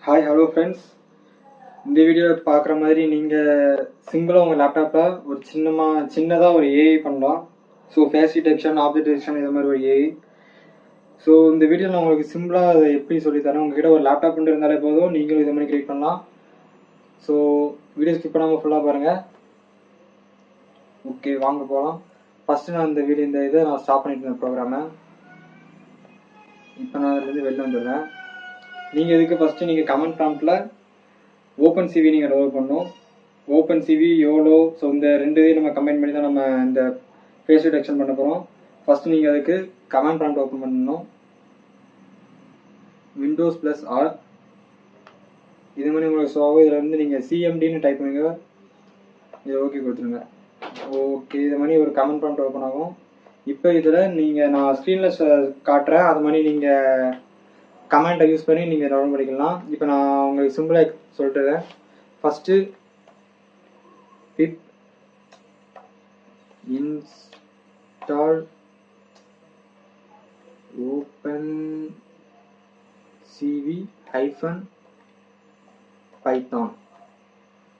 Hi hello friends. இந்த வீடியோவில் பார்க்குற மாதிரி நீங்கள் சிம்பிளாக உங்கள் லேப்டாப்பில் ஒரு சின்னதாக ஒரு ஏஐ பண்ணலாம். So face detection, object detection இது மாதிரி ஒரு ஏஐ. ஸோ இந்த வீடியோவில் நான் உங்களுக்கு சிம்பிளாக அதை எப்படி சொல்லித்தரேன். உங்ககிட்ட ஒரு லேப்டாப் இருந்தாலே போதும், நீங்களும் இதை மாதிரி கிரியேட் பண்ணலாம். ஸோ வீடியோ ஸ்கிப் பண்ணாமல் ஃபுல்லாக பாருங்கள். ஓகே, வாங்க போகலாம். ஃபஸ்ட்டு நான் இந்த இதை நான் ஸ்டாப் பண்ணிட்டு இருந்தேன் ப்ரோக்ராமை. இப்போ நான் அதுலேருந்து வெளில வந்துடுறேன். நீங்கள் இதுக்கு ஃபஸ்ட்டு நீங்கள் கமெண்ட் ப்ராம்ப்டில் ஓப்பன் சிவி நீங்கள் டெவலப் பண்ணணும். ஓப்பன் சிவி, யோலோ, ஸோ இந்த ரெண்டையும் நம்ம கம்பைன் பண்ணி தான் நம்ம இந்த ஃபேஸ் டிடெக்ஷன் பண்ண போகிறோம். ஃபஸ்ட்டு நீங்கள் அதுக்கு கமெண்ட் ப்ராம்ப்ட் ஓப்பன் பண்ணணும். விண்டோஸ் ப்ளஸ் ஆர் இது மாதிரி உங்களுக்கு ஷோ ஆகும். இதில் வந்து நீங்கள் சிஎம்டின்னு டைப் பண்ணுங்க. இதை ஓகே கொடுத்துருங்க. ஓகே, இது மாதிரி ஒரு கமெண்ட் ப்ராம்ப்ட் ஓப்பன் ஆகும். இப்போ இதில் நீங்கள் நான் ஸ்க்ரீனில் காட்டுறேன், அது மாதிரி நீங்கள் கமெண்ட்டை யூஸ் பண்ணி நீங்கள் டவுன்லோட் பண்ணிக்கலாம். இப்போ நான் உங்களுக்கு சிம்பிளாக சொல்லிட்டுறேன். First pip install open CV hyphen Python.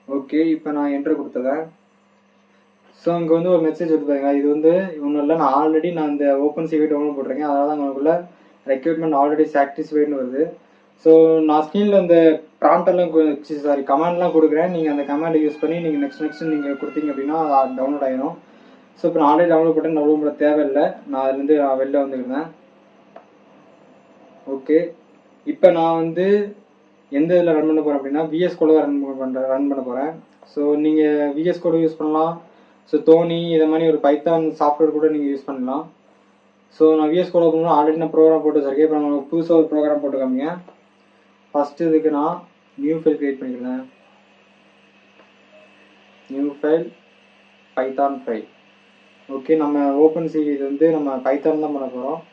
Okay, இப்போ நான் என்ட்ரு கொடுத்துறேன். ஸோ இங்கே வந்து ஒரு மெசேஜ் வந்து பாருங்க. இது வந்து ஒன்றும் இல்லை, நான் ஆல்ரெடி இந்த ஓப்பன் சிவி டவுன்லோட் போட்டிருக்கேன். அதனால தான் உங்களுக்குள்ள ரெக்யூர்மெண்ட் ஆல்ரெடி சாட்டிஸ்ஃபைடுன்னு வருது. ஸோ நான் ஸ்க்ரீனில் இந்த ப்ராம்ப்டெல்லாம் கமெண்ட்லாம் கொடுக்குறேன். நீங்கள் அந்த கமெண்டை யூஸ் பண்ணி நீங்கள் நெக்ஸ்ட் நீங்கள் கொடுத்தீங்க அப்படின்னா அது டவுன்லோட் ஆகிடும். ஸோ இப்போ நான் ஆல்ரெடி டவுன்லோட் பண்ணேன், டவுன்லோட் பண்ண தேவையில்லை. நான் அதுலேருந்து வெளில வந்துருந்தேன். ஓகே, இப்போ நான் வந்து எந்த இதில் ரன் பண்ண போகிறேன் அப்படின்னா விஎஸ் கோட ரன் பண்ண போகிறேன். ஸோ நீங்கள் விஎஸ் கோடு யூஸ் பண்ணலாம். ஸோ தோனி இதை மாதிரி ஒரு பைத்தான் சாஃப்ட்வேர் கூட நீங்கள் யூஸ் பண்ணலாம். ஸோ நான் விஎஸ் கோட் ஓப்பன் ஆல்ரெடி நான் ப்ரோக்ராம் போட்டு வச்சிருக்கேன். இப்போ நான் புதுசாக ஒரு ப்ரோக்ராம் போட்டு காமிங்க. ஃபஸ்ட்டு இதுக்கு நான் நியூ ஃபைல் க்ரியேட் பண்ணிக்கிறேன். New file Python file. Okay, நம்ம ஓப்பன் சிவி இது வந்து நம்ம பைத்தான் தான் பண்ண போகிறோம்.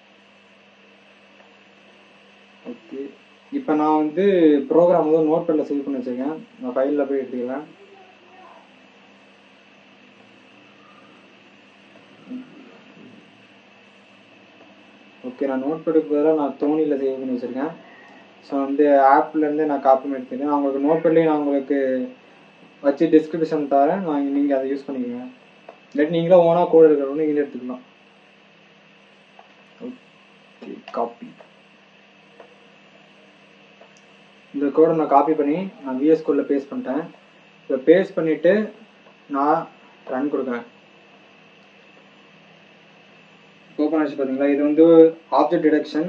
ஓகே, இப்போ நான் வந்து ப்ரோக்ராம் வந்து நோட் பேடில் சேவ் பண்ணி வச்சுருக்கேன். நான் ஃபைலில் போய் எடுத்துக்கிறேன். ஓகே, நான் நோட் பேடுக்கு பதிலாக நான் தோனியில் சேவ் பண்ணி வச்சுருக்கேன். ஸோ வந்து ஆப்லேருந்து நான் காப்பி பண்ணி எடுத்துக்கிறேன். நான் உங்களுக்கு நோட் பேட்லேயும் நான் உங்களுக்கு வச்சு டிஸ்கிரிப்ஷன் தரேன். நீங்கள் அதை யூஸ் பண்ணிக்கோங்க. இல்லாட்டி நீங்களும் ஓனாக கோடு இருக்கிறவங்க நீங்களே எடுத்துக்கலாம். Okay, copy. இந்த கோடை நான் காப்பி பண்ணி நான் விஎஸ் கோடில் பேஸ்ட் பண்ணிட்டேன். இப்போ பேஸ்ட் பண்ணிவிட்டு நான் ரன் கொடுக்குறேன். ஓப்பன் ஆச்சு பார்த்தீங்களா? இது வந்து ஆப்ஜெக்ட் டிடெக்ஷன்.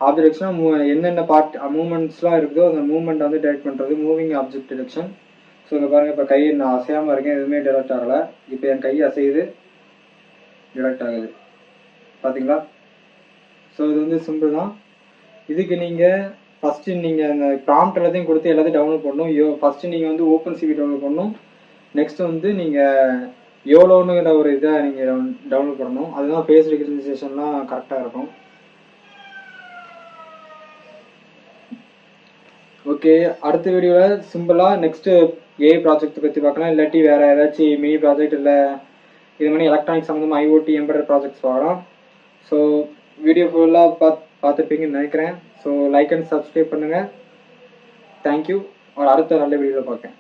ஆப்ஜெக்ட் டிடெக்ஷன் என்னென்ன பார்ட் மூவ்மெண்ட்ஸ்லாம் இருக்குதோ அந்த மூவ்மெண்ட் வந்து டிடெக்ட் பண்ணுறது மூவிங் ஆப்ஜெக்ட் டிடெக்ஷன். ஸோ இங்கே பாருங்கள், இப்போ கை நான் அசையாமல் இருக்கேன், எதுவுமே டிடெக்ட் ஆகலை. இப்போ என் கை அசையுது, டிடெக்ட் ஆகுது. பார்த்தீங்களா? ஸோ இது வந்து சிம்பிள் தான். இதுக்கு நீங்கள் ஃபஸ்ட்டு நீங்கள் அந்த ப்ராம்ப்ட் எல்லாத்தையும் கொடுத்து எல்லாத்தையும் டவுன்லோட் பண்ணணும். ஃபஸ்ட்டு நீங்கள் வந்து ஓப்பன் சிவி டவுன்லோட் பண்ணணும். நெக்ஸ்ட் வந்து நீங்கள் யோலோனுங்கிற ஒரு இதை நீங்கள் டவுன்லோட் பண்ணணும். அதுதான் ஃபேஸ் ரெகக்னைசேஷன்லாம் கரெக்டாக இருக்கும். ஓகே, அடுத்த வீடியோவில் சிம்பிளாக நெக்ஸ்ட்டு ஏஐ ப்ராஜெக்ட் பற்றி பார்க்கலாம். இல்லாட்டி வேறு ஏதாச்சும் மினி ப்ராஜெக்ட் இல்லை இது மாதிரி எலக்ட்ரானிக்ஸ் சம்மந்தமாக ஐஓடி எம்பெடட் ப்ராஜெக்ட்ஸ் பார்க்கலாம். ஸோ வீடியோ ஃபுல்லாக பார்த்துருப்பீங்கன்னு நினைக்கிறேன். ஸோ லைக் அண்ட் சப்ஸ்கிரைப் பண்ணுங்கள். தேங்க்யூ. அடுத்த நல்ல வீடியோவில் பார்க்கேன்.